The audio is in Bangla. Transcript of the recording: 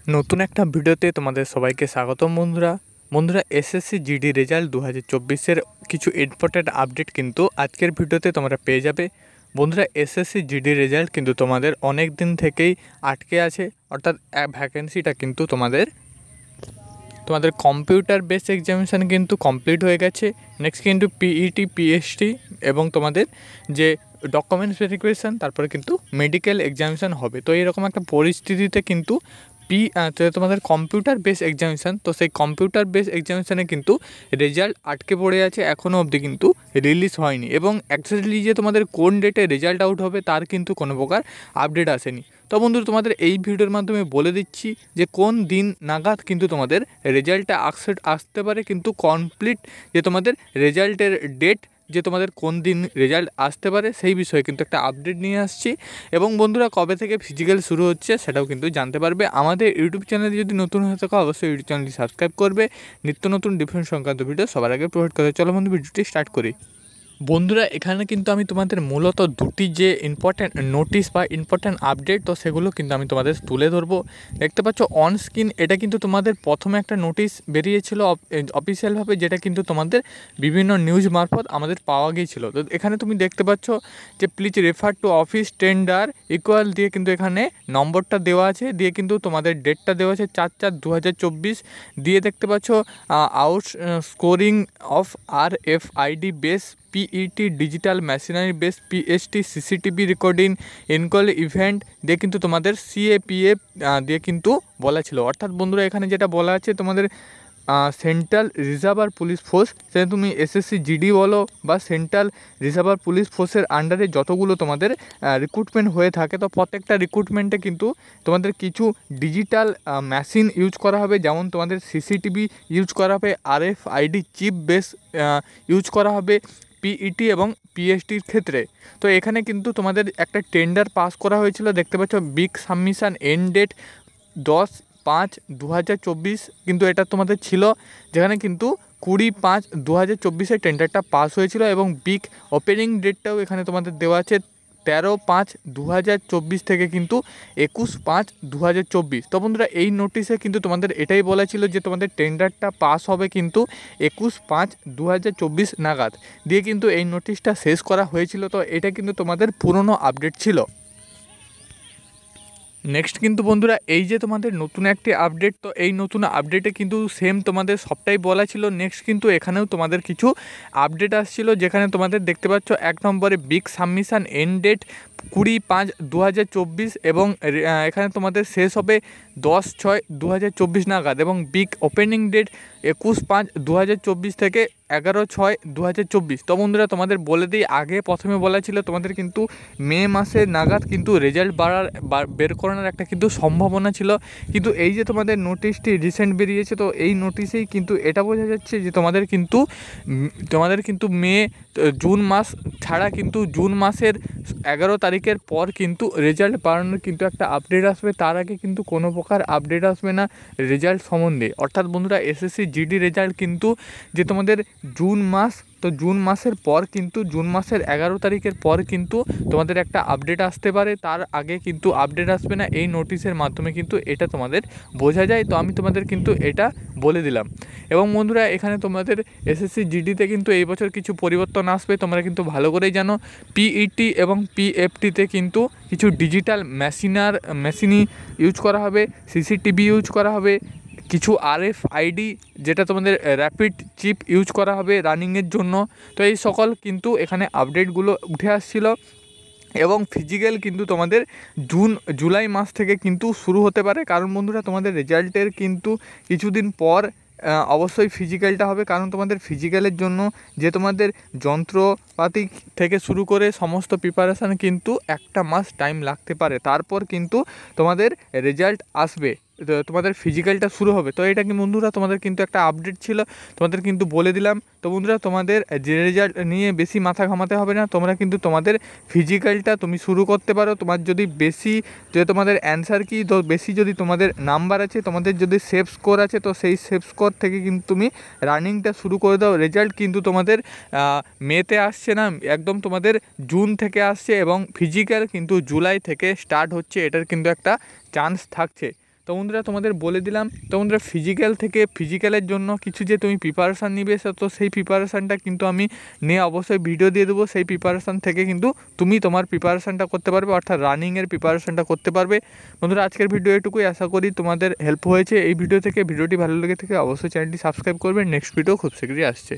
নতুন একটা ভিডিওতে তোমাদের সবাইকে স্বাগতম বন্ধুরা এসএসসি জিডি রেজাল্ট 2024-এর কিছু ইম্পর্টেন্ট আপডেট কিন্তু আজকের ভিডিওতে তোমরা পেয়ে যাবে। বন্ধুরা এসএসসি জিডি রেজাল্ট কিন্তু তোমাদের অনেক দিন থেকেই আটকে আছে, অর্থাৎ ভ্যাকেন্সিটা কিন্তু তোমাদের কম্পিউটার বেস এক্সামিনেশান কিন্তু কমপ্লিট হয়ে গেছে। নেক্সট কিন্তু পিইটি পিএসটি এবং তোমাদের যে ডকুমেন্টস ভেরিফিকেশান, তারপরে কিন্তু মেডিকেল এক্সামিনেশান হবে। তো এরকম একটা পরিস্থিতিতে কিন্তু তোমাদের কম্পিউটার বেস এক্সামিনেশান, তো সেই কম্পিউটার বেস এক্সামিনেশানে কিন্তু রেজাল্ট আটকে পড়ে আছে, এখনও অবধি কিন্তু রিলিজ হয়নি। এবং অ্যাকচুয়ালি যে তোমাদের কোন ডেটে রেজাল্ট আউট হবে তার কিন্তু কোনো প্রকার আপডেট আসেনি। তো বন্ধু তোমাদের এই ভিডিওর মাধ্যমে বলে দিচ্ছি যে কোন দিন নাগাদ কিন্তু তোমাদের রেজাল্টটা আসতে পারে, কিন্তু কমপ্লিট যে তোমাদের রেজাল্টের ডেট, যে তোমাদের কোন দিন রেজাল্ট আসতে পারে সেই বিষয়ে কিন্তু একটা আপডেট নিয়ে আসছি। এবং বন্ধুরা কবে থেকে ফিজিক্যাল শুরু হচ্ছে সেটাও কিন্তু জানতে পারবে। আমাদের ইউটিউব চ্যানেলে যদি নতুন হয়ে থাকো অবশ্যই ইউটিউব চ্যানেলটি সাবস্ক্রাইব করবে, নিত্য নতুন ডিফারেন্ট সংক্রান্ত ভিডিও সবার আগে প্রোভাইড করতে। চলো বন্ধু ভিডিওটি স্টার্ট করি। বন্ধুরা এখানে কিন্তু আমি তোমাদের মূলত দুটি যে ইম্পর্ট্যান্ট নোটিশ বা ইম্পর্ট্যান্ট আপডেট, তো সেগুলো কিন্তু আমি তোমাদের তুলে ধরবো। দেখতে পাচ্ছ অন স্ক্রিন, এটা কিন্তু তোমাদের প্রথমে একটা নোটিশ বেরিয়েছিল অফিসিয়ালভাবে, যেটা কিন্তু তোমাদের বিভিন্ন নিউজ মারফত আমাদের পাওয়া গিয়েছিল। তো এখানে তুমি দেখতে পাচ্ছ যে please refer to office tender equal দিয়ে কিন্তু এখানে নম্বরটা দেওয়া আছে, দিয়ে কিন্তু তোমাদের ডেটটা দেওয়া আছে 4/4/2024 দিয়ে। দেখতে পাচ্ছ out scoring of RFID base PET digital machinery base PST CCTV recording ইনকল ইভেন্ট দিয়ে কিন্তু তোমাদের CAPF দিয়ে কিন্তু বলা ছিল। অর্থাৎ বন্ধুরা এখানে যেটা বলা আছে তোমাদের সেন্ট্রাল রিজার্ভার পুলিশ ফোর্স, সেটা তুমি এসএসসি জিডি বলো বা সেন্ট্রাল রিজার্ভার পুলিশ ফোর্সের আন্ডারে যতগুলো তোমাদের রিক্রুটমেন্ট হয়ে থাকে, তো প্রত্যেকটা রিক্রুটমেন্টে কিন্তু তোমাদের কিছু ডিজিটাল মেশিন ইউজ করা হবে, যেমন তোমাদের CCTV ইউজ করা হবে, RFID চিপ বেস ইউজ করা হবে পিইটি এবং পিএসটির ক্ষেত্রে। তো এখানে কিন্তু তোমাদের একটা টেন্ডার পাস করা হয়েছিল। দেখতে পাচ্ছ বিগ সাবমিশন এন্ড ডেট 10/5/2024 কিন্তু এটা তোমাদের ছিল, যেখানে কিন্তু 20/5/2024 টেন্ডারটা পাস হয়েছিল। এবং বিগ ওপেনিং ডেটটাও এখানে তোমাদের দেওয়া আছে 13/5/2024 থেকে কিন্তু 21/5/2024। তো বন্ধুরা এই নোটিশে কিন্তু তোমাদের এটাই বলা ছিল যে তোমাদের টেন্ডারটা পাস হবে কিন্তু 21/5/2024 নাগাদ, দিয়ে কিন্তু এই নোটিশটা শেষ করা হয়েছিল। তো এটা কিন্তু তোমাদের পুরনো আপডেট ছিল। নেক্সট কিন্তু বন্ধুরা এই যে তোমাদের নতুন একটি আপডেট, তো এই নতুন আপডেটে কিন্তু সেম তোমাদের সবটাই বলা ছিল। নেক্সট কিন্তু এখানেও তোমাদের কিছু আপডেট আসছিল, যেখানে তোমাদের দেখতে পাচ্ছ 1 নম্বরে বিগ সাবমিশন এন্ড ডেট 20/5/2024 এবং এখানে তোমাদের শেষ হবে 10/6/2024 নাগাদ, এবং বিগ ওপেনিং ডেট 21/5/2024 থেকে 11/6/2024। তো বন্ধুরা তোমাদের বলে দিই, আগে প্রথমে বলা ছিল তোমাদের কিন্তু মে মাসে নাগাদ কিন্তু রেজাল্ট বের করানোর একটা কিন্তু সম্ভাবনা ছিল, কিন্তু এই যে তোমাদের নোটিশটি রিসেন্ট বেরিয়েছে, তো এই নোটিশেই কিন্তু এটা বোঝা যাচ্ছে যে তোমাদের কিন্তু মে জুন মাস ছাড়া কিন্তু জুন মাসের 11 তারিখের পর কিন্তু রেজাল্ট বাড়ানোর কিন্তু একটা আপডেট আসবে। তার আগে কিন্তু কোনো প্রকার আপডেট আসবে না রেজাল্ট সম্বন্ধে। অর্থাৎ বন্ধুরা এসএসসি জিডি রেজাল্ট কিন্তু যে তোমাদের জুন মাস, তো জুন মাসের পর কিন্তু জুন মাসের 11 তারিখের পর কিন্তু তোমাদের একটা আপডেট আসতে পারে, তার আগে কিন্তু আপডেট আসবে না। এই নোটিশের মাধ্যমে কিন্তু এটা তোমাদের বোঝা যায়। তো আমি তোমাদের কিন্তু এটা বলে দিলাম। এবং বন্ধুরা এখানে তোমাদের এসএসসি জিডিতে কিন্তু এই বছর কিছু পরিবর্তন আসবে, তোমরা কিন্তু ভালো করেই জানো। পিইটি এবং পিএফটিতে কিন্তু কিছু ডিজিটাল মেশিনই ইউজ করা হবে, CCTV ইউজ করা হবে, কিছু RFID যেটা তোমাদের র্যাপিড চিপ ইউজ করা হবে রানিংয়ের জন্য। তো এই সকল কিন্তু এখানে আপডেটগুলো উঠে আসছিল। এবং ফিজিক্যাল কিন্তু তোমাদের জুলাই মাস থেকে কিন্তু শুরু হতে পারে, কারণ বন্ধুরা তোমাদের রেজাল্টের কিন্তু কিছুদিন পর অবশ্যই ফিজিক্যালটা হবে, কারণ তোমাদের ফিজিক্যালের জন্য যে তোমাদের যন্ত্রপাতি থেকে শুরু করে সমস্ত প্রিপারেশান কিন্তু 1 মাস টাইম লাগতে পারে, তারপর কিন্তু তোমাদের রেজাল্ট আসবে, তোমাদের ফিজিক্যালটা শুরু হবে। তো এটা কি বন্ধুরা তোমাদের কিন্তু একটা আপডেট ছিল, তোমাদের কিন্তু বলে দিলাম। তো বন্ধুরা তোমাদের যে রেজাল্ট নিয়ে বেশি মাথা ঘামাতে হবে না, তোমরা কিন্তু তোমাদের ফিজিক্যালটা তুমি শুরু করতে পারো। তোমার যদি বেশি যে তোমাদের অ্যান্সার কি, তো বেশি যদি তোমাদের নাম্বার আছে, তোমাদের যদি সেফ স্কোর আছে, তো সেই সেফ স্কোর থেকে কিন্তু তুমি রানিংটা শুরু করে দাও। রেজাল্ট কিন্তু তোমাদের মেতে আসছে না, একদম তোমাদের জুন থেকে আসছে, এবং ফিজিক্যাল কিন্তু জুলাই থেকে স্টার্ট হচ্ছে, এটার কিন্তু একটা চান্স থাকছে। তো বন্ধুরা তোমাদের বলে দিলাম। তো বন্ধুরা ফিজিক্যালের জন্য কিছু যে তুমি প্রিপারেশান নিবে, তো সেই প্রিপারেশানটা কিন্তু আমি নিয়ে অবশ্যই ভিডিও দিয়ে দেবো। সেই প্রিপারেশান থেকে কিন্তু তুমি তোমার প্রিপারেশানটা করতে পারবে, অর্থাৎ রানিংয়ের প্রিপারেশানটা করতে পারবে। বন্ধুরা আজকের ভিডিও এটুকুই, আশা করি তোমাদের হেল্প হয়েছে এই ভিডিও থেকে। ভিডিওটি ভালো লেগে থেকে অবশ্যই চ্যানেলটি সাবস্ক্রাইব করবে। নেক্সট ভিডিও খুব শীঘ্রই আসছে।